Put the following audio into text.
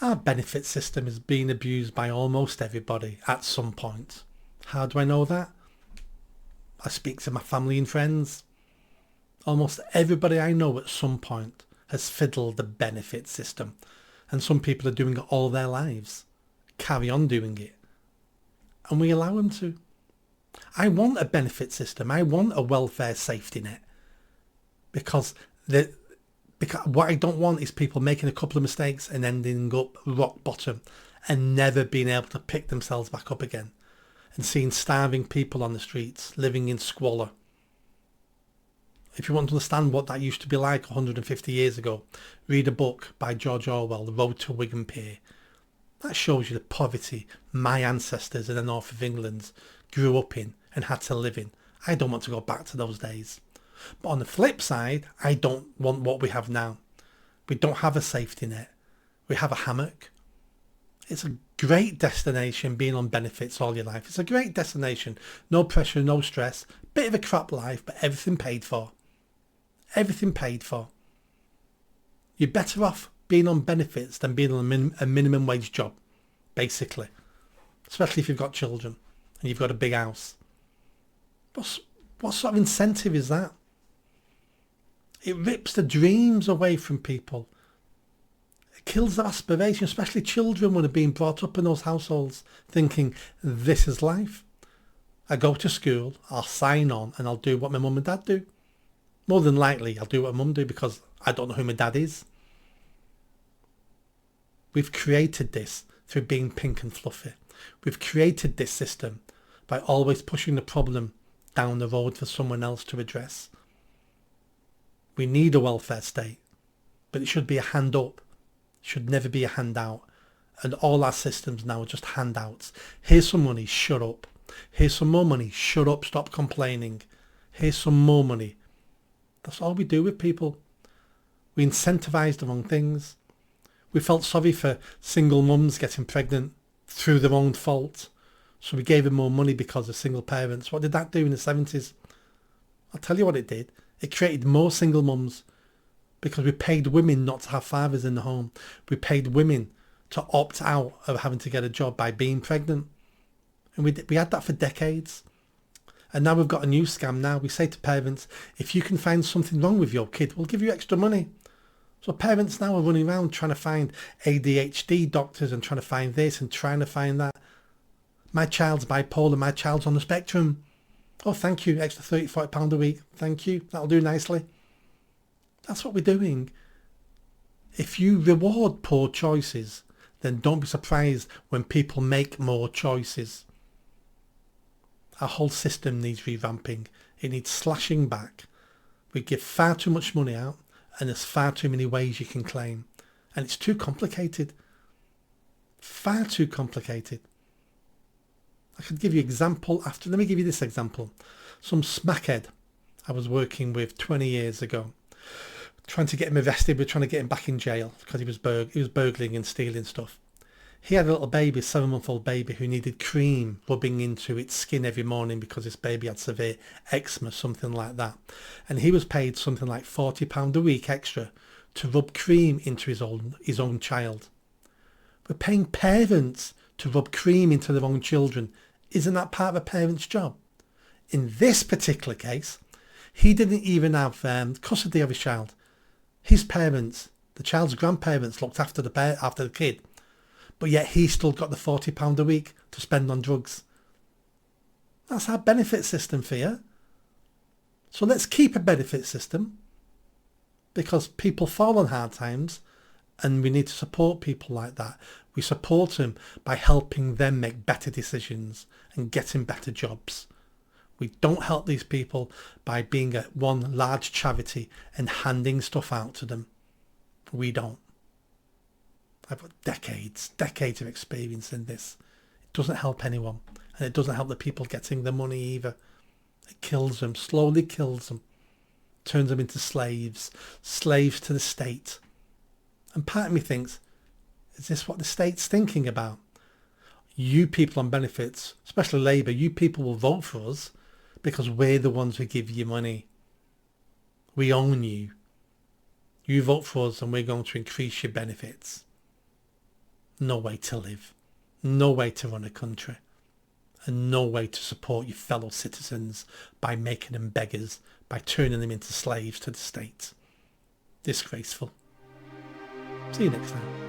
Our benefit system is being abused by almost everybody at some point. How do I know that? I speak to my family and friends. Almost everybody I know at some point has fiddled the benefit system, and some people are doing it all their lives. Carry on doing it. And we allow them to. I want a benefit system. I want a welfare safety net. Because what I don't want is people making a couple of mistakes and ending up rock bottom and never being able to pick themselves back up again, and seeing starving people on the streets, living in squalor. If you want to understand what that used to be like 150 years ago, read a book by George Orwell, The Road to Wigan Pier. That shows you the poverty my ancestors in the north of England grew up in and had to live in. I don't want to go back to those days. But on the flip side, I don't want what we have now. We don't have a safety net. We have a hammock. It's a great destination being on benefits all your life. It's a great destination. No pressure, no stress. Bit of a crap life, but everything paid for. Everything paid for. You're better off being on benefits than being on a minimum wage job, basically. Especially if you've got children and you've got a big house. What sort of incentive is that? It rips the dreams away from people. It kills their aspirations, especially children when they're being brought up in those households thinking this is life. I go to school, I'll sign on and I'll do what my mum and dad do. More than likely I'll do what mum do because I don't know who my dad is. We've created this through being pink and fluffy. We've created this system by always pushing the problem down the road for someone else to address. We need a welfare state, but it should be a hand up. It should never be a handout. And all our systems now are just handouts. Here's some money, shut up. Here's some more money, shut up, stop complaining. Here's some more money. That's all we do with people. We incentivise the wrong things. We felt sorry for single mums getting pregnant through their own fault. So we gave them more money because of single parents. What did that do in the 70s? I'll tell you what it did. It created more single mums because we paid women not to have fathers in the home. We paid women to opt out of having to get a job by being pregnant. And we had that for decades. And now we've got a new scam now. We say to parents, if you can find something wrong with your kid, we'll give you extra money. So parents now are running around trying to find ADHD doctors and trying to find this and trying to find that. My child's bipolar, my child's on the spectrum. Oh, thank you, extra £30-40 a week. Thank you, that'll do nicely. That's what we're doing. If you reward poor choices, then don't be surprised when people make more choices. Our whole system needs revamping. It needs slashing back. We give far too much money out and there's far too many ways you can claim. And it's too complicated. Far too complicated. I could give you example after. Let me give you this example. Some smackhead I was working with 20 years ago, trying to get him arrested. We're trying to get him back in jail because he was burgling and stealing stuff. He had a little baby, 7-month-old baby, who needed cream rubbing into its skin every morning because this baby had severe eczema, something like that. And he was paid something like £40 a week extra to rub cream into his own child. We're paying parents to rub cream into their own children. Isn't that part of a parent's job? In this particular case, he didn't even have custody of his child. His parents, the child's grandparents, looked after the kid, but yet he still got the £40 a week to spend on drugs. That's our benefit system for you. So let's keep a benefit system because people fall on hard times and we need to support people like that. We support them by helping them make better decisions and getting better jobs. We don't help these people by being one large charity and handing stuff out to them. We don't. I've got decades of experience in this. It doesn't help anyone, and it doesn't help the people getting the money either. It kills them, slowly kills them, turns them into slaves to the state. And part of me thinks, is this what the state's thinking about? You people on benefits, especially Labour, you people will vote for us because we're the ones who give you money. We own you. You vote for us and we're going to increase your benefits. no way to live, no way to run a country, and no way to support your fellow citizens by making them beggars, by turning them into slaves to the state. Disgraceful. See you next time.